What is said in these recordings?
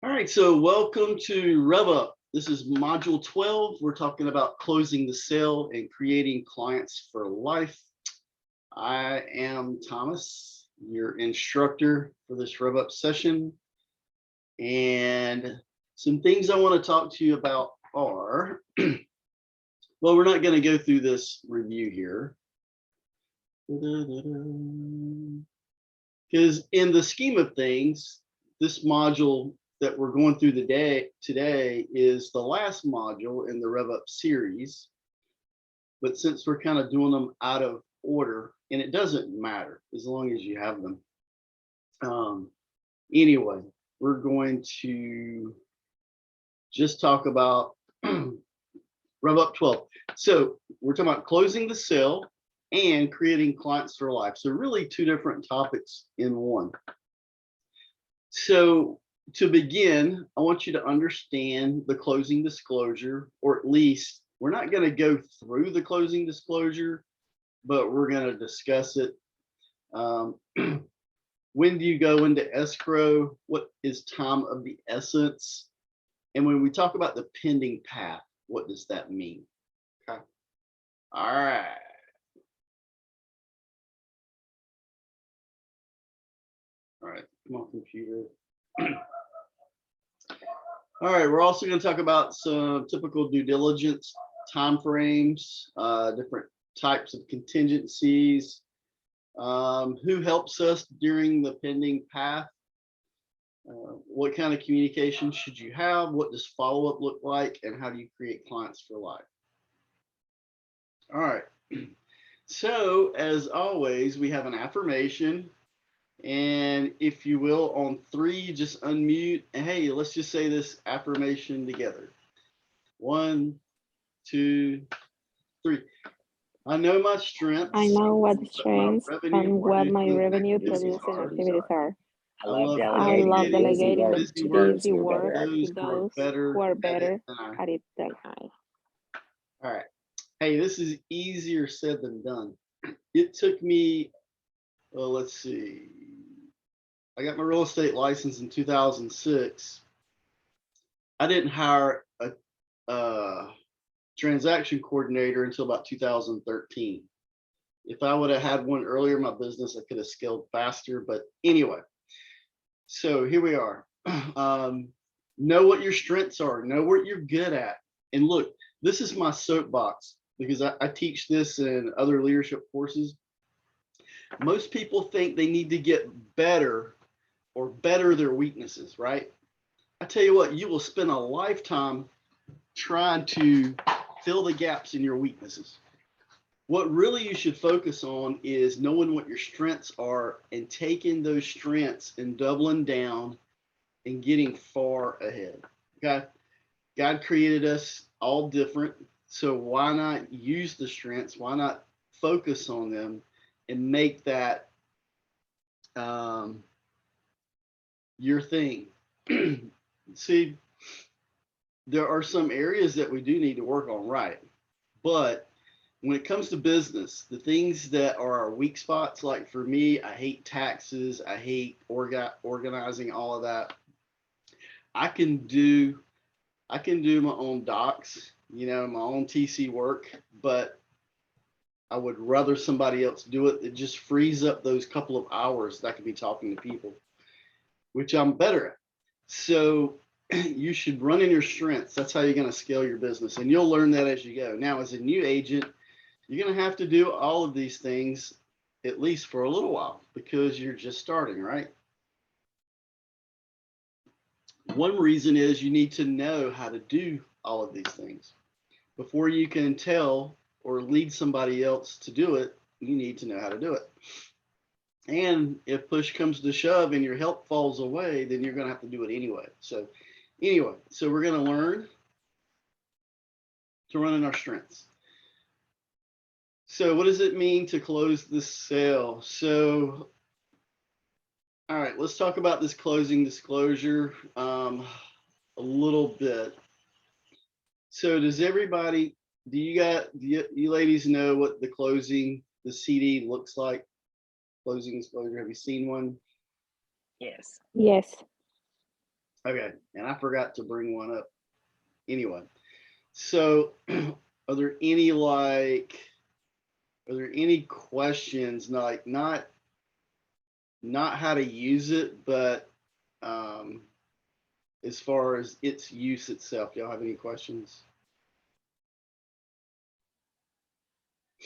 All right, so welcome to Rev Up. This is module 12. We're talking about closing the sale and creating clients for life. I am Thomas, your instructor for this Rev Up session. And some things I want to talk to you about are, well, we're not going to go through this review here. Because in the scheme of things, this module that we're going through today is the last module in the Rev Up series. But since we're kind of doing them out of order, and it doesn't matter as long as you have them. Anyway, we're going to just talk about Rev Up 12. So we're talking about closing the sale and creating clients for life. So really two different topics in one. So to begin, I want you to understand the closing disclosure, or at least we're not going to go through the closing disclosure, but we're going to discuss it. When do you go into escrow? What is time of the essence? And when we talk about the pending path, what does that mean? Okay. All right. All right, come on, computer. All right, we're also going to talk about some typical due diligence timeframes, different types of contingencies, who helps us during the pending path, what kind of communication should you have, what does follow-up look like, and how do you create clients for life. All right, so as always, we have an affirmation. And if you will, on 3, just unmute. And hey, let's just say this affirmation together. 1, 2, 3. I know my strengths. I know what strengths and what my revenue producing activities are. I love delegating the busy work to to those who are better at it than I. All right. Hey, this is easier said than done. It took me, well, let's see. I got my real estate license in 2006. I didn't hire a transaction coordinator until about 2013. If I would have had one earlier in my business, I could have scaled faster. But anyway, so here we are. Know what your strengths are, know what you're good at. And look, this is my soapbox because I teach this in other leadership courses. Most people think they need to get better or better their weaknesses, right? I tell you what, you will spend a lifetime trying to fill the gaps in your weaknesses. What really you should focus on is knowing what your strengths are and taking those strengths and doubling down and getting far ahead. Okay? God created us all different, so why not use the strengths? Why not focus on them and make that your thing? See, there are some areas that we do need to work on, right? But when it comes to business, the things that are our weak spots, like for me, I hate taxes, I hate organizing, all of that. I can do my own docs, my own TC work, but I would rather somebody else do it. It just frees up those couple of hours that I could be talking to people, which I'm better at. So you should run in your strengths. That's how you're going to scale your business. And you'll learn that as you go. Now, as a new agent, you're going to have to do all of these things, at least for a little while, because you're just starting, right? One reason is you need to know how to do all of these things. Before you can tell or lead somebody else to do it, you need to know how to do it. And if push comes to shove and your help falls away, then you're going to have to do it anyway. So anyway, so we're going to learn to run in our strengths. So what does it mean to close the sale? So, all right, let's talk about this closing disclosure a little bit. So does everybody, do you ladies know what the CD looks like? Closing disclosure, have you seen one? Yes. Yes. Okay, and I forgot to bring one up. Anyway, so are there any questions, like not how to use it, but as far as its use itself? Y'all have any questions?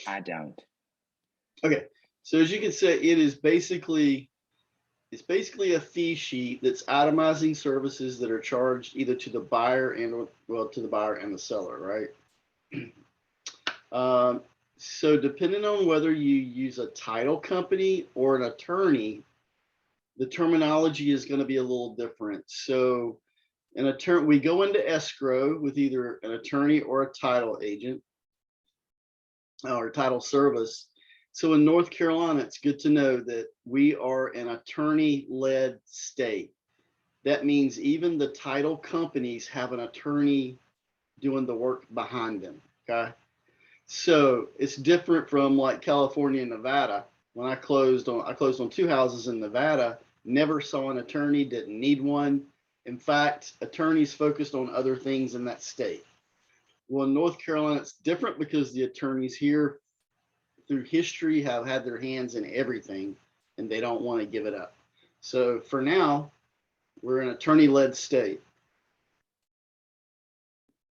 I don't. Okay, so as you can see, it's basically a fee sheet that's itemizing services that are charged either to the buyer and to the buyer and the seller, right? So depending on whether you use a title company or an attorney, the terminology is going to be a little different. So an attorney, we go into escrow with either an attorney or a title agent or title service. So in North Carolina, it's good to know that we are an attorney-led state. That means even the title companies have an attorney doing the work behind them, okay? So it's different from like California and Nevada. When I closed on 2 houses in Nevada, never saw an attorney, didn't need one. In fact, attorneys focused on other things in that state. Well, in North Carolina, it's different because the attorneys here through history have had their hands in everything and they don't want to give it up. So for now, we're an attorney-led state.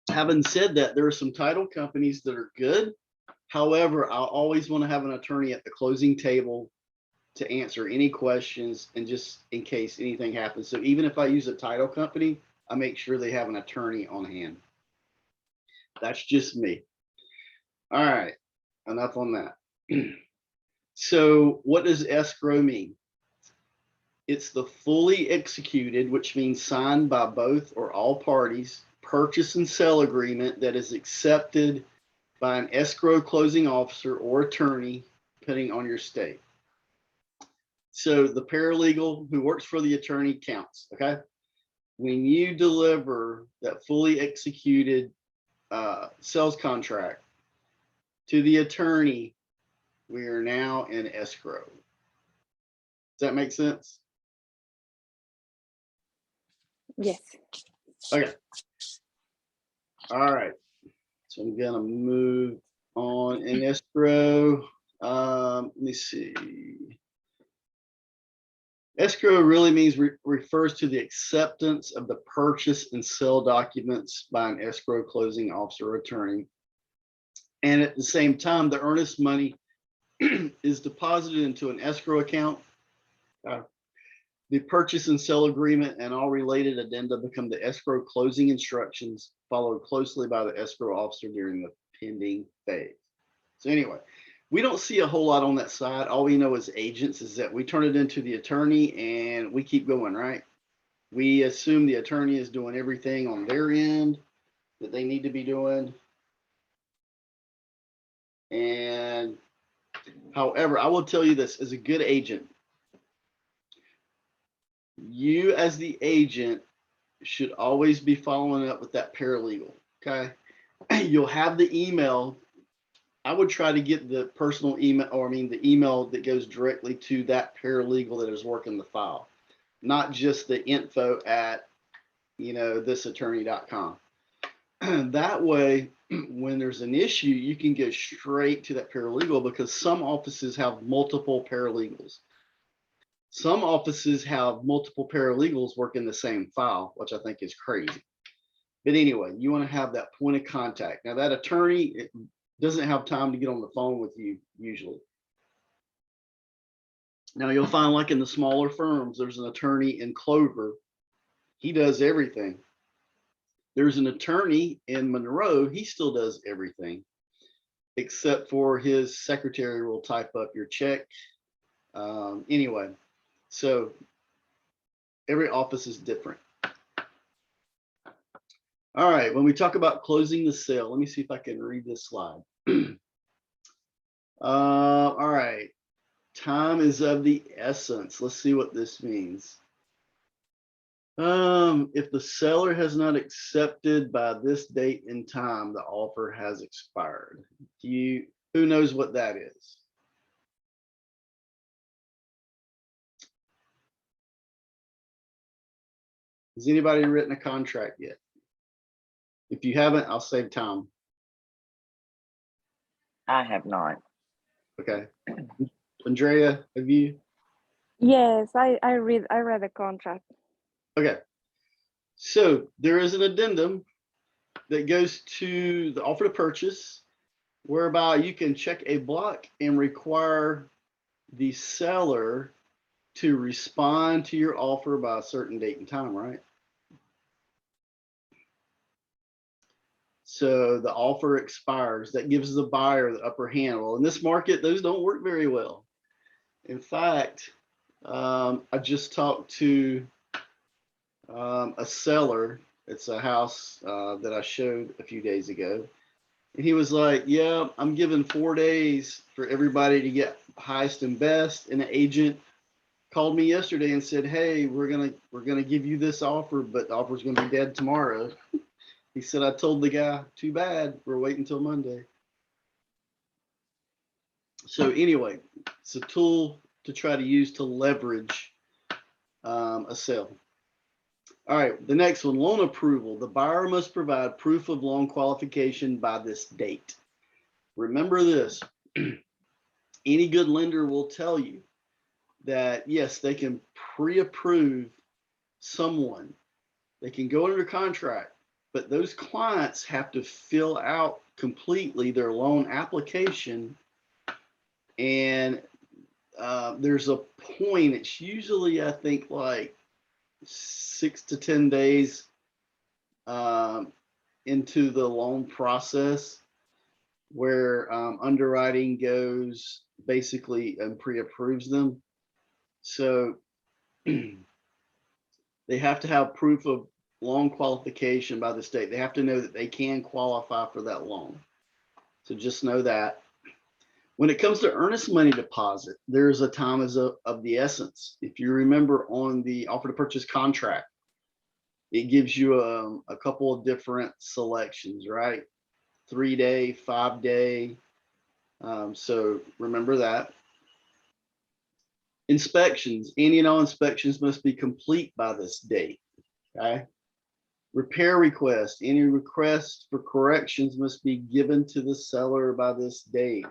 Having said that, there are some title companies that are good. However, I'll always want to have an attorney at the closing table to answer any questions and just in case anything happens. So even if I use a title company, I make sure they have an attorney on hand. That's just me. All right, enough on that. So what does escrow mean? It's the fully executed, which means signed by both or all parties, purchase and sale agreement that is accepted by an escrow closing officer or attorney, depending on your state. So the paralegal who works for the attorney counts, okay? When you deliver that fully executed sales contract to the attorney, we are now in escrow. Does that make sense? Yes. Okay. All right. So I'm gonna move on in escrow. Let me see. Escrow really means refers to the acceptance of the purchase and sale documents by an escrow closing officer or attorney. And at the same time, the earnest money is deposited into an escrow account. The purchase and sale agreement and all related addenda become the escrow closing instructions, followed closely by the escrow officer during the pending phase. So anyway, we don't see a whole lot on that side. All we know as agents is that we turn it into the attorney and we keep going, right? We assume the attorney is doing everything on their end that they need to be doing. And however, I will tell you this, as a good agent, you as the agent should always be following up with that paralegal, okay? You'll have the email. I would try to get the personal email, or I mean the email that goes directly to that paralegal that is working the file, not just the info at, thisattorney.com. That way, when there's an issue, you can go straight to that paralegal because some offices have multiple paralegals. Some offices have multiple paralegals working the same file, which I think is crazy. But anyway, you want to have that point of contact. Now that attorney doesn't have time to get on the phone with you usually. Now you'll find like in the smaller firms, there's an attorney in Clover. He does everything. There's an attorney in Monroe. He still does everything except for his secretary will type up your check. Anyway, so every office is different. All right, when we talk about closing the sale, let me see if I can read this slide. All right, time is of the essence. Let's see what this means. If the seller has not accepted by this date and time, the offer has expired. Who knows what that is? Has anybody written a contract yet? If you haven't, I'll save time. I have not. Okay. Andrea, have you? Yes, I read the contract. Okay. So there is an addendum that goes to the offer to purchase, whereby you can check a block and require the seller to respond to your offer by a certain date and time, right? So the offer expires. That gives the buyer the upper hand. Well, in this market, those don't work very well. In fact, I just talked to a seller. It's a house that I showed a few days ago. And he was like, yeah, I'm giving 4 days for everybody to get highest and best. And the agent called me yesterday and said, hey, we're gonna give you this offer, but the offer's gonna be dead tomorrow. He said, I told the guy, too bad, we're waiting until Monday. So anyway, it's a tool to try to use to leverage a sale. All right, the next one, loan approval. The buyer must provide proof of loan qualification by this date. Remember this, any good lender will tell you that yes, they can pre-approve someone. They can go under contract, but those clients have to fill out completely their loan application. And there's a point, it's usually, I think, like 6 to 10 days into the loan process where underwriting goes basically and pre-approves them. So they have to have proof of loan qualification by the state. They have to know that they can qualify for that loan. So just know that. When it comes to earnest money deposit, there's a time of the essence. If you remember on the offer to purchase contract, it gives you a couple of different selections, right? 3-day, 5-day. So remember that. Inspections, any and all inspections must be complete by this date, okay? Repair request, any request for corrections must be given to the seller by this date.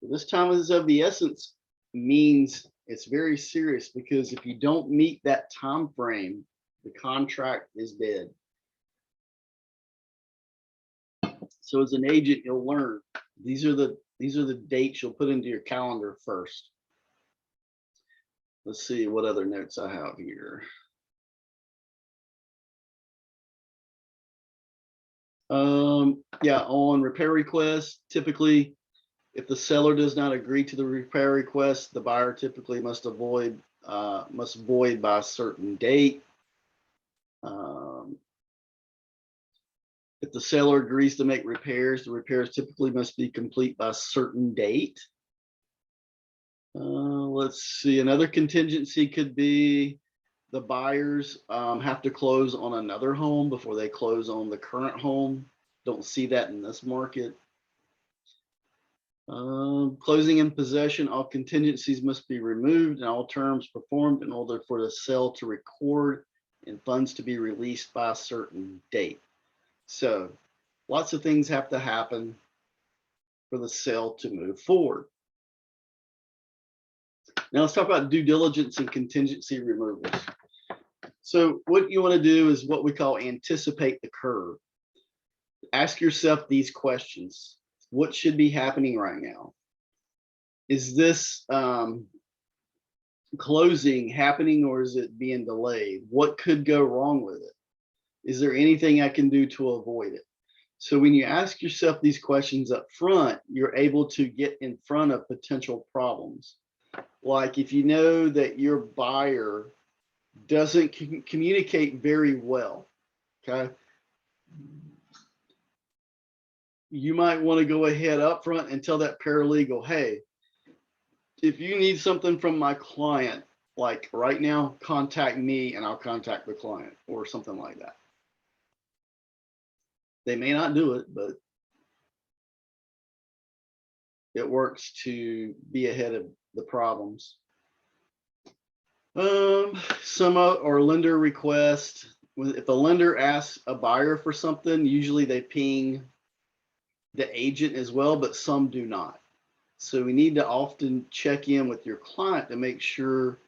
This time is of the essence means it's very serious, because if you don't meet that time frame, the contract is dead. So as an agent, you'll learn these are the dates you'll put into your calendar first. Let's see what other notes I have here. Yeah, on repair requests, typically, if the seller does not agree to the repair request, the buyer typically must void by a certain date. If the seller agrees to make repairs, the repairs typically must be complete by a certain date. Let's see, another contingency could be the buyers have to close on another home before they close on the current home. Don't see that in this market. Closing in possession, all contingencies must be removed and all terms performed in order for the sale to record and funds to be released by a certain date. So lots of things have to happen for the sale to move forward. Now let's talk about due diligence and contingency removals. So what you want to do is what we call anticipate the curve. Ask yourself these questions. What should be happening right now? Is this closing happening, or is it being delayed? What could go wrong with it? Is there anything I can do to avoid it? So when you ask yourself these questions up front, you're able to get in front of potential problems. Like if you know that your buyer doesn't communicate very well, okay? You might want to go ahead up front and tell that paralegal, hey, if you need something from my client, like right now, contact me and I'll contact the client, or something like that. They may not do it, but it works to be ahead of the problems. Some or lender request. If the lender asks a buyer for something, usually they ping the agent as well, but some do not. So we need to often check in with your client to make sure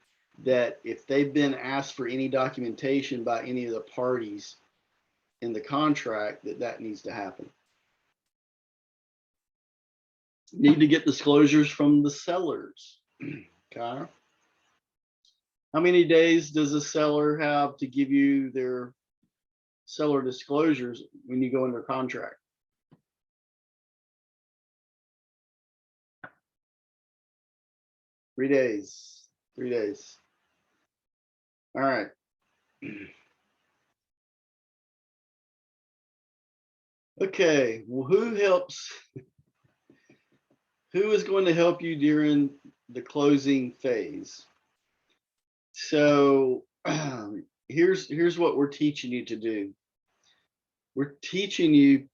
that if they've been asked for any documentation by any of the parties in the contract, that needs to happen. Need to get disclosures from the sellers. Okay. How many days does a seller have to give you their seller disclosures when you go under contract? 3 days. 3 days. All right. Okay. Well, who is going to help you during the closing phase? So here's what we're teaching you to do. We're teaching you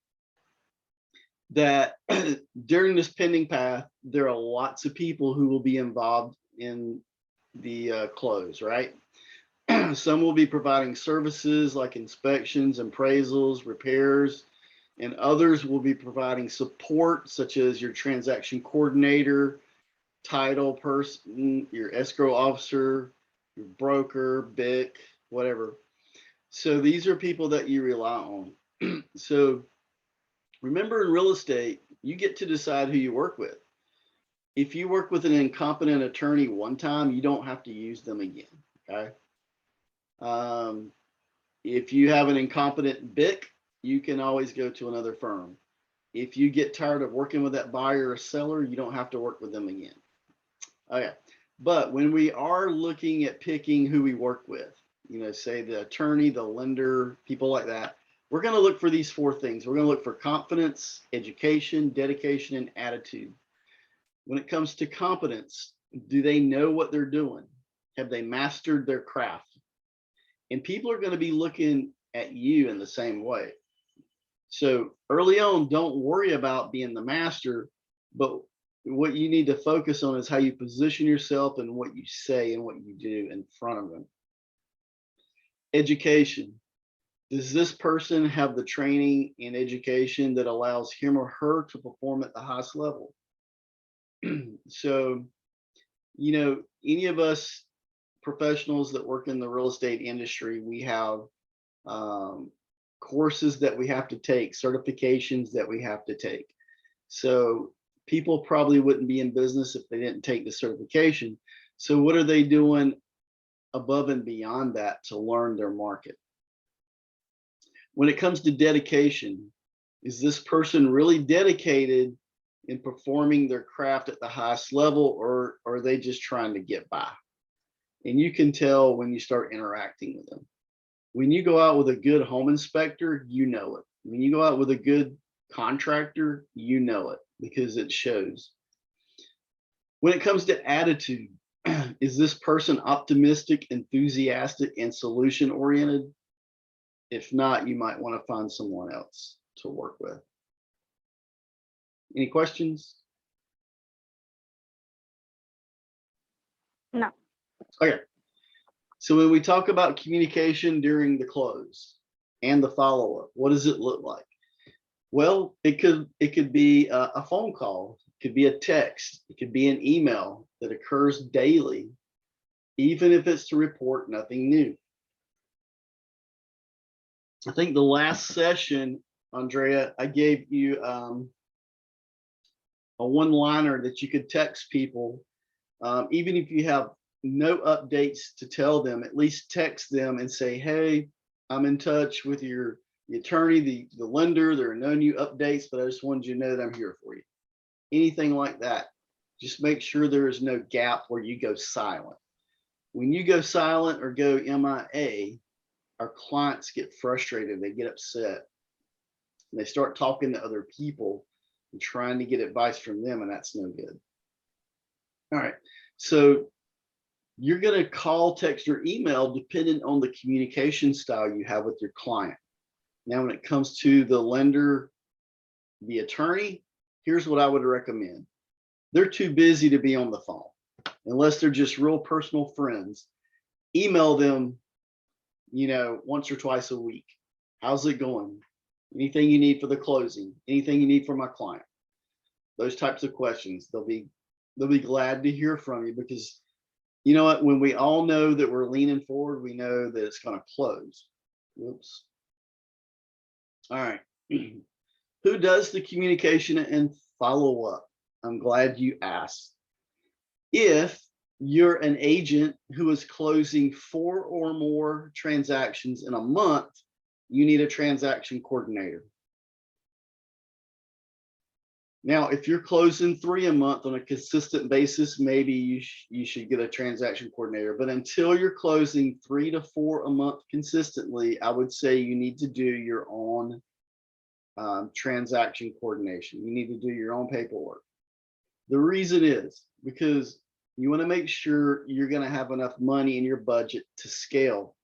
that during this pending path, there are lots of people who will be involved in the close, right? Some will be providing services like inspections, appraisals, repairs, and others will be providing support such as your transaction coordinator, title person, your escrow officer, your broker, BIC, whatever. So these are people that you rely on. So remember, in real estate, you get to decide who you work with. If you work with an incompetent attorney one time, you don't have to use them again, okay? If you have an incompetent BIC, you can always go to another firm. If you get tired of working with that buyer or seller, you don't have to work with them again. Okay, but when we are looking at picking who we work with, say the attorney, the lender, people like that, we're going to look for these 4 things. We're going to look for confidence, education, dedication, and attitude. When it comes to competence, do they know what they're doing? Have they mastered their craft? And people are going to be looking at you in the same way. So early on, don't worry about being the master, but what you need to focus on is how you position yourself and what you say and what you do in front of them. Education. Does this person have the training and education that allows him or her to perform at the highest level? So, any of us professionals that work in the real estate industry, we have courses that we have to take, certifications that we have to take. So people probably wouldn't be in business if they didn't take the certification. So what are they doing above and beyond that to learn their market? When it comes to dedication, is this person really dedicated in performing their craft at the highest level, or are they just trying to get by? And you can tell when you start interacting with them. When you go out with a good home inspector, you know it. When you go out with a good contractor, you know it because it shows. When it comes to attitude, is this person optimistic, enthusiastic, and solution oriented? If not, you might want to find someone else to work with. Any questions? No. Okay. So when we talk about communication during the close and the follow-up, what does it look like? Well, it could be a phone call, it could be a text, it could be an email that occurs daily, even if it's to report nothing new. I think the last session, Andrea, I gave you a one-liner that you could text people, even if you have no updates to tell them, at least text them and say, hey, I'm in touch with the attorney, the lender. There are no new updates, but I just wanted you to know that I'm here for you. Anything like that. Just make sure there is no gap where you go silent. When you go silent or go MIA, our clients get frustrated, they get upset, and they start talking to other people and trying to get advice from them, and that's no good. All right, so you're going to call, text, or email depending on the communication style you have with your client. Now, when it comes to the lender, the attorney, here's what I would recommend. They're too busy to be on the phone unless they're just real personal friends. email them, once or twice a week. How's it going? Anything you need for the closing? Anything you need for my client? Those types of questions. They'll be glad to hear from you, because you know what? When we all know that we're leaning forward, we know that it's going to close. Whoops. All right. Who does the communication and follow up? I'm glad you asked. If you're an agent who is closing 4 or more transactions in a month, you need a transaction coordinator. Now, if you're closing 3 a month on a consistent basis, maybe you should get a transaction coordinator. But until you're closing 3 to 4 a month consistently, I would say you need to do your own transaction coordination. You need to do your own paperwork. The reason is because you want to make sure you're going to have enough money in your budget to scale.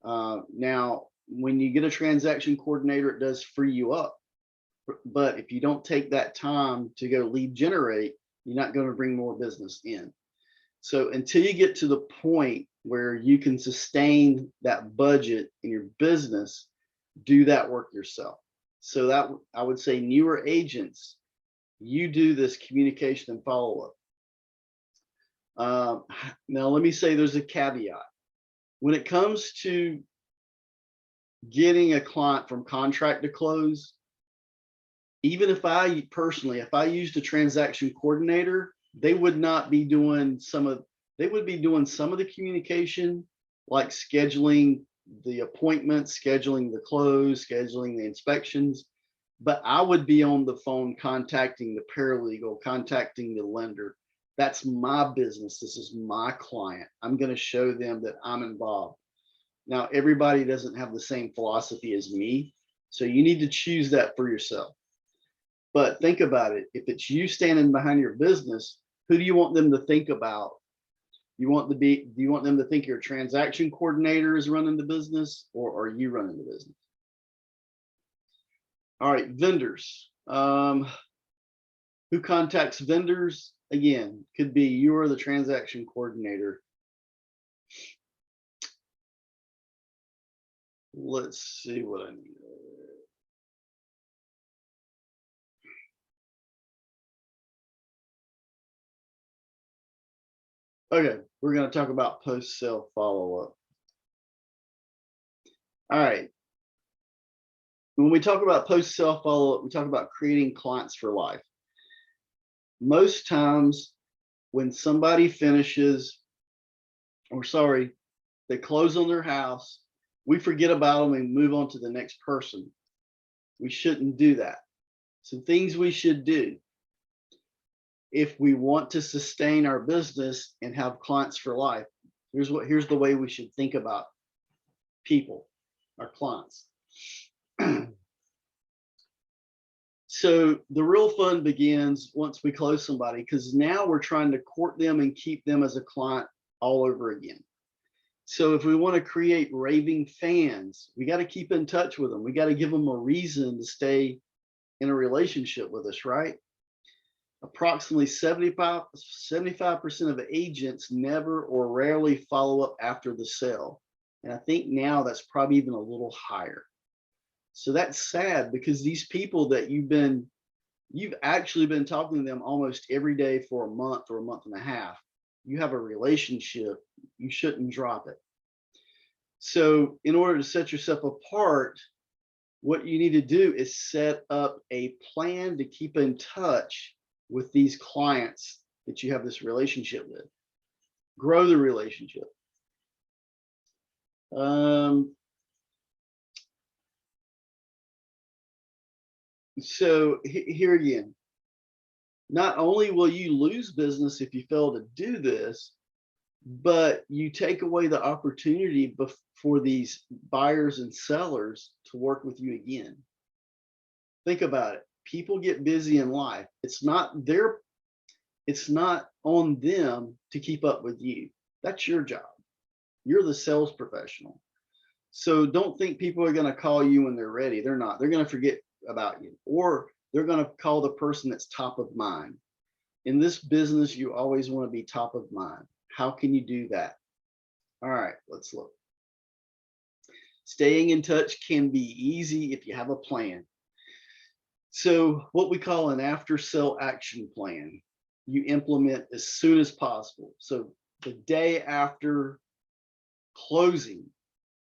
Now, when you get a transaction coordinator, it does free you up. But if you don't take that time to go lead generate, you're not going to bring more business in. So until you get to the point where you can sustain that budget in your business, do that work yourself. So that I would say newer agents, you do this communication and follow up. Now, let me say there's a caveat. When it comes to getting a client from contract to close, even if I used a transaction coordinator, they would be doing some of the communication, like scheduling the appointments, scheduling the close, scheduling the inspections. But I would be on the phone contacting the paralegal, contacting the lender. That's my business. This is my client. I'm going to show them that I'm involved. Now, everybody doesn't have the same philosophy as me, so you need to choose that for yourself. But think about it. If it's you standing behind your business, who do you want them to think about? Do you want them to think your transaction coordinator is running the business, or are you running the business? All right, vendors. Who contacts vendors? Again, could be you or the transaction coordinator. Let's see what I need. Okay, we're going to talk about post-sale follow-up. All right. When we talk about post-sale follow-up, we talk about creating clients for life. Most times when somebody finishes, they close on their house, we forget about them and move on to the next person. We shouldn't do that. Some things we should do if we want to sustain our business and have clients for life. Here's the way we should think about people, our clients. So the real fun begins once we close somebody, because now we're trying to court them and keep them as a client all over again. So if we want to create raving fans, we got to keep in touch with them. We got to give them a reason to stay in a relationship with us, right? Approximately 75% of agents never or rarely follow up after the sale. And I think now that's probably even a little higher. So that's sad, because these people that you've actually been talking to them almost every day for a month or a month and a half. You have a relationship, you shouldn't drop it. So in order to set yourself apart, what you need to do is set up a plan to keep in touch with these clients that you have this relationship with. Grow the relationship. So here again, not only will you lose business if you fail to do this, but you take away the opportunity for these buyers and sellers to work with you again. Think about it. People get busy in life. It's not on them to keep up with you. That's your job. You're the sales professional. So don't think people are going to call you when they're ready. They're not. They're going to forget about you, or they're going to call the person that's top of mind. In this business, you always want to be top of mind. How can you do that? All right, let's look. Staying in touch can be easy if you have a plan. So what we call an after sale action plan, you implement as soon as possible. So the day after closing,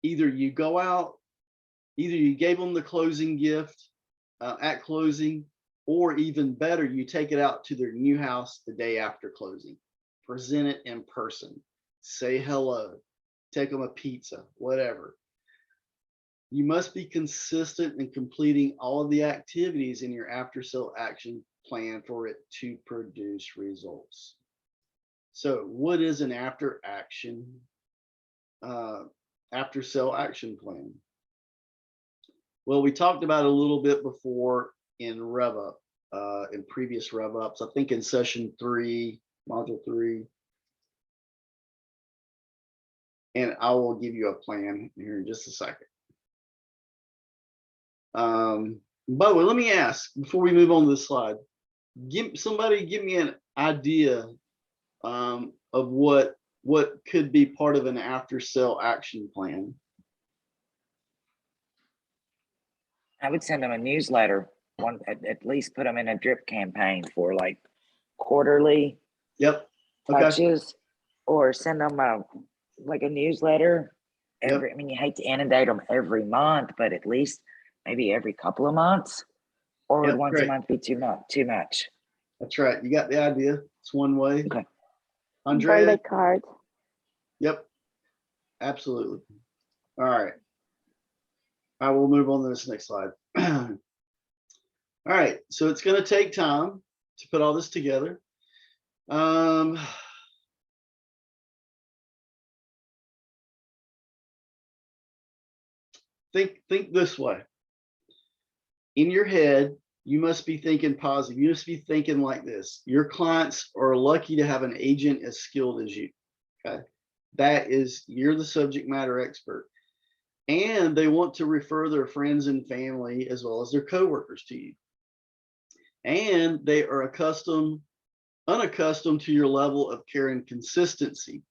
either you go out, either you gave them the closing gift at closing, or even better, you take it out to their new house the day after closing. Present it in person. Say hello. Take them a pizza, whatever. You must be consistent in completing all of the activities in your after sale action plan for it to produce results. So what is an after sale action plan? Well, we talked about it a little bit before in RevUp, in previous RevUps, I think in session 3, module 3. And I will give you a plan here in just a second. By the way, let me ask before we move on to this slide, give me an idea of what could be part of an after sale action plan. I would send them a newsletter, at least put them in a drip campaign for like quarterly Yep. Okay. touches, or send them like a newsletter every, Yep. I mean, you hate to inundate them every month, but at least maybe every couple of months, or would Yep, once great. a month be too much? That's right. You got the idea. It's one way. Okay. Andrea? Birthday card. Yep. Absolutely. All right. I will move on to this next slide. All right. So it's going to take time to put all this together. Think this way. In your head, you must be thinking positive. You must be thinking like this. Your clients are lucky to have an agent as skilled as you. Okay. That is, you're the subject matter expert. And they want to refer their friends and family as well as their coworkers to you. And they are unaccustomed to your level of care and consistency,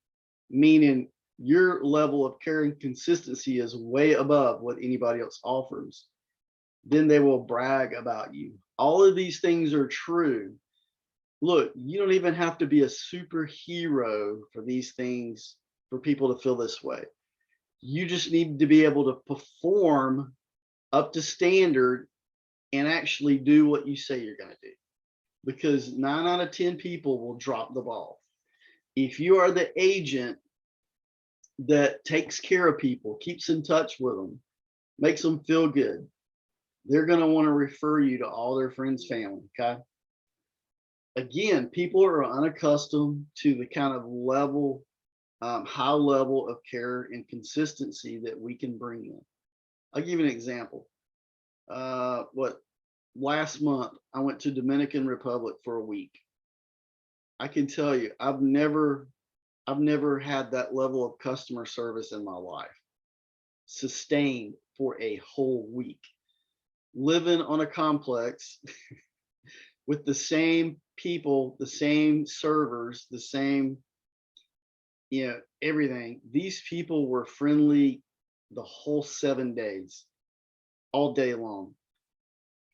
meaning your level of care and consistency is way above what anybody else offers. Then they will brag about you. All of these things are true. Look, you don't even have to be a superhero for these things, for people to feel this way. You just need to be able to perform up to standard and actually do what you say you're going to do, because 9 out of 10 people will drop the ball. If you are the agent that takes care of people, keeps in touch with them, makes them feel good, they're going to want to refer you to all their friends, family. Okay. Again, people are unaccustomed to the kind of level, high level of care and consistency that we can bring them. I'll give you an example. Last month I went to Dominican Republic for a week. I can tell you, I've never had that level of customer service in my life, sustained for a whole week, living on a complex with the same people, the same servers, the same, everything. These people were friendly the whole 7 days, all day long.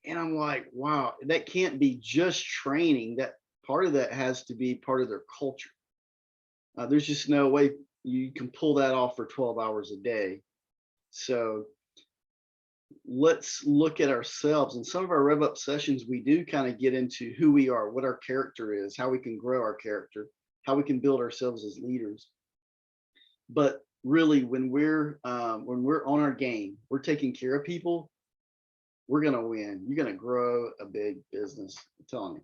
And I'm like, wow, that can't be just training. That part of that has to be part of their culture. There's just no way you can pull that off for 12 hours a day. So let's look at ourselves. In some of our Rev Up sessions, we do kind of get into who we are, what our character is, how we can grow our character, how we can build ourselves as leaders. But really, when we're on our game, we're taking care of people, we're going to win. You're going to grow a big business. I'm telling you.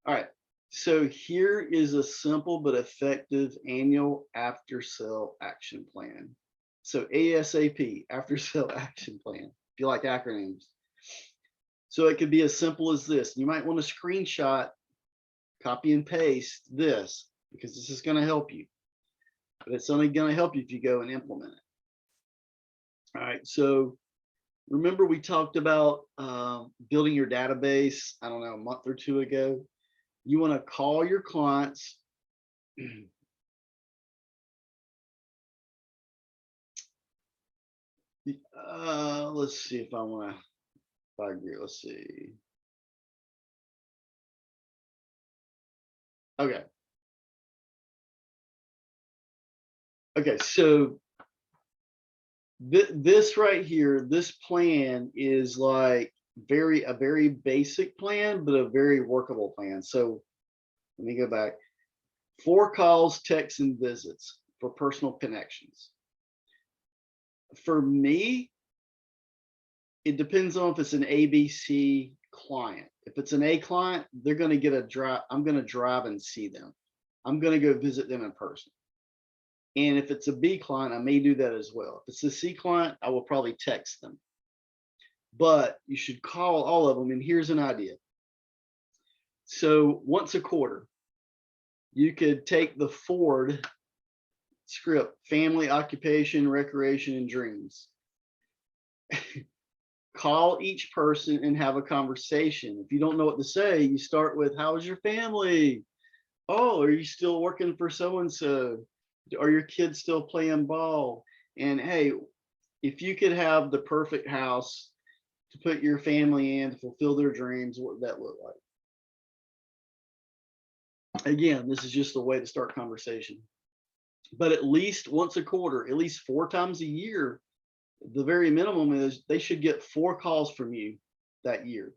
All right. So here is a simple but effective annual after sale action plan. So ASAP, after sale action plan, if you like acronyms. So it could be as simple as this. You might want to screenshot, copy and paste this, because this is going to help you. But it's only going to help you if you go and implement it. All right. So remember we talked about building your database, I don't know, a month or 2 ago. You want to call your clients Let's see if I want to, if I agree. Let's see. Okay. Okay, so this right here, this plan is like a very basic plan, but a very workable plan. So let me go back. 4 calls, texts, and visits for personal connections. For me, it depends on if it's an ABC client. If it's an A client, they're going to get a drive. I'm going to drive and see them. I'm going to go visit them in person. And if it's a B client, I may do that as well. If it's a C client, I will probably text them. But you should call all of them. And here's an idea. So once a quarter, you could take the Ford script, family, occupation, recreation, and dreams. Call each person and have a conversation. If you don't know what to say, you start with, how is your family? Oh, are you still working for so-and-so? Are your kids still playing ball? And hey, if you could have the perfect house to put your family in to fulfill their dreams, what would that look like? Again, this is just a way to start conversation. But at least once a quarter, at least 4 times a year, the very minimum is they should get 4 calls from you that year.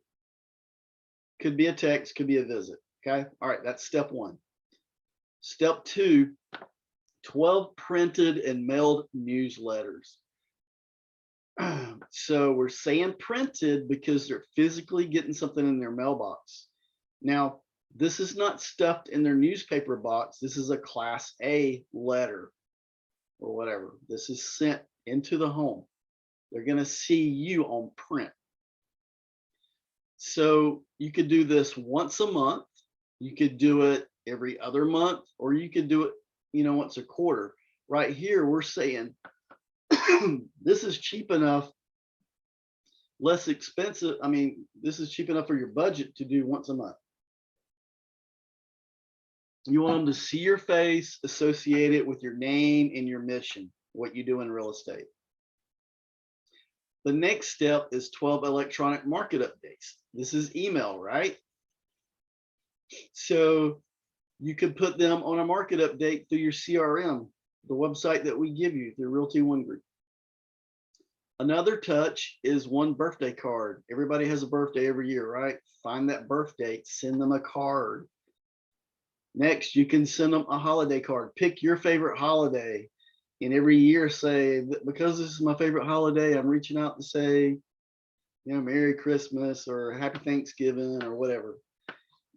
Could be a text, could be a visit. Okay. All right. That's step 1. Step 2, 12 printed and mailed newsletters. So we're saying printed because they're physically getting something in their mailbox. Now, this is not stuffed in their newspaper box. This is a class A letter or whatever. This is sent into the home. They're going to see you on print. So you could do this once a month. You could do it every other month, or you could do it, once a quarter. Right here, we're saying this is cheap enough, less expensive. I mean, this is cheap enough for your budget to do once a month. You want them to see your face, associate it with your name and your mission, what you do in real estate. The next step is 12 electronic market updates. This is email, right? So you could put them on a market update through your CRM, the website that we give you through Realty One Group. Another touch is one birthday card. Everybody has a birthday every year, right? Find that birth date, send them a card. Next, you can send them a holiday card. Pick your favorite holiday, and every year say, because this is my favorite holiday, I'm reaching out to say, Merry Christmas or Happy Thanksgiving or whatever.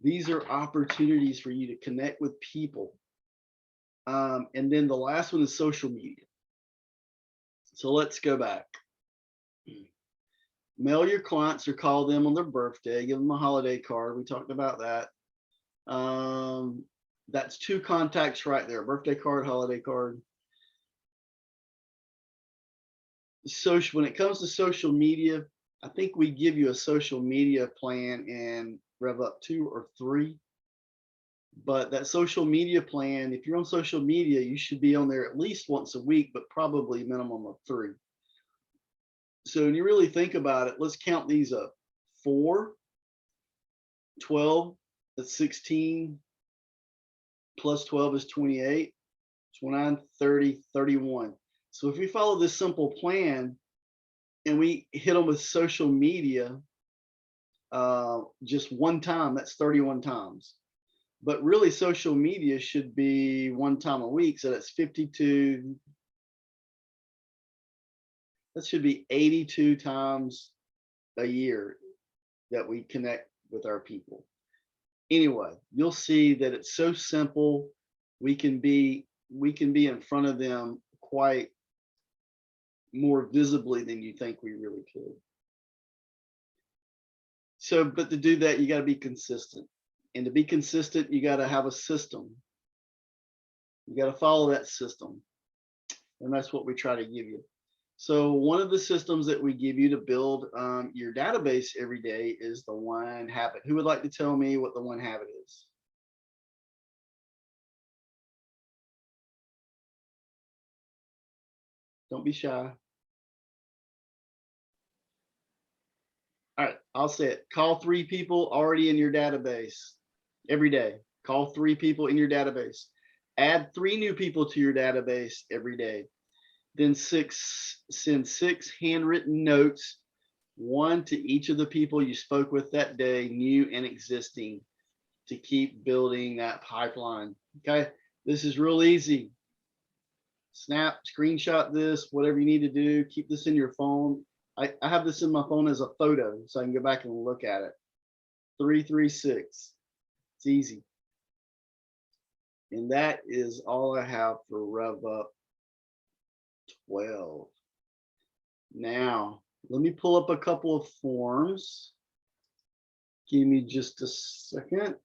These are opportunities for you to connect with people. And then the last one is social media. So let's go back. Mail your clients or call them on their birthday, give them a holiday card. We talked about that. That's 2 contacts right there, birthday card, holiday card. Social, when it comes to social media, I think we give you a social media plan in Rev Up 2 or 3. But that social media plan, if you're on social media, you should be on there at least once a week, but probably minimum of 3. So when you really think about it, let's count these up. 4, 12, that's 16, plus 12 is 28, 29, 30, 31. So if we follow this simple plan and we hit them with social media just one time, that's 31 times. But really social media should be 1 time a week. So that's 52. That should be 82 times a year that we connect with our people. Anyway, you'll see that it's so simple. We can be in front of them quite more visibly than you think we really could. So, but to do that, you got to be consistent. And to be consistent, you got to have a system. You got to follow that system. And that's what we try to give you. So one of the systems that we give you to build your database every day is the 1 habit. Who would like to tell me what the 1 habit is? Don't be shy. I'll say it. Call 3 people already in your database every day. Call 3 people in your database. Add 3 new people to your database every day. Then send 6 handwritten notes, 1 to each of the people you spoke with that day, new and existing, to keep building that pipeline. Okay, this is real easy. Snap, screenshot this, whatever you need to do. Keep this in your phone. I have this in my phone as a photo, so I can go back and look at it. 336. It's easy. And that is all I have for Rev Up 12. Now, let me pull up a couple of forms. Give me just a second.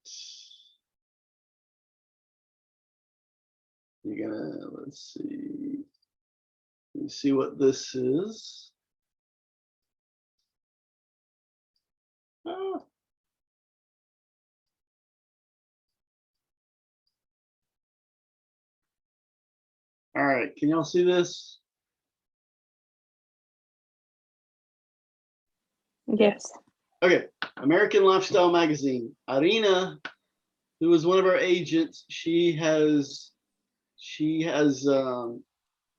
You're gonna, let's see. Let me see what this is. Ah. All right, can y'all see this? Yes. Okay, American Lifestyle Magazine. Irina, who is one of our agents, she has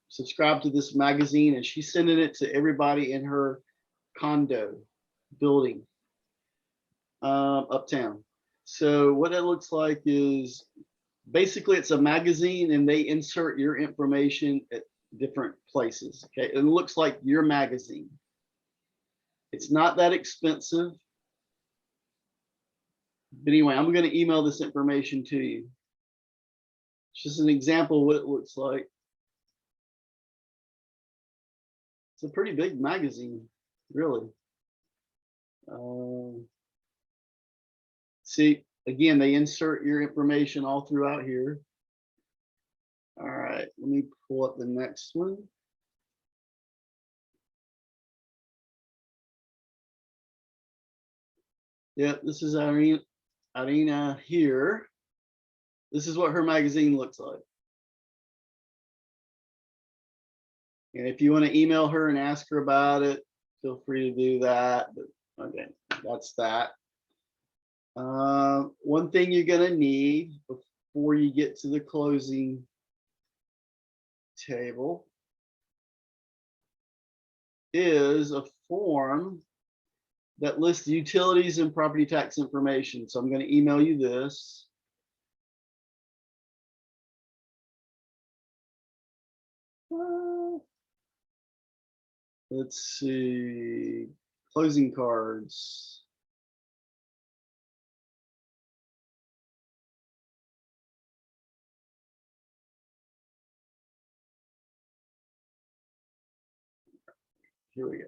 subscribed to this magazine, and she's sending it to everybody in her condo building uptown. So what it looks like is basically it's a magazine, and they insert your information at different places. Okay, it looks like your magazine. It's not that expensive. But anyway, I'm going to email this information to you. It's just an example of what it looks like. It's a pretty big magazine, really. See, again, they insert your information all throughout here. All right, let me pull up the next one. Yeah, this is Irina here. This is what her magazine looks like. And if you want to email her and ask her about it, feel free to do that. But okay, that's that. One thing you're going to need before you get to the closing table is a form that lists utilities and property tax information. So I'm going to email you this. Let's see, closing cards. Here we go.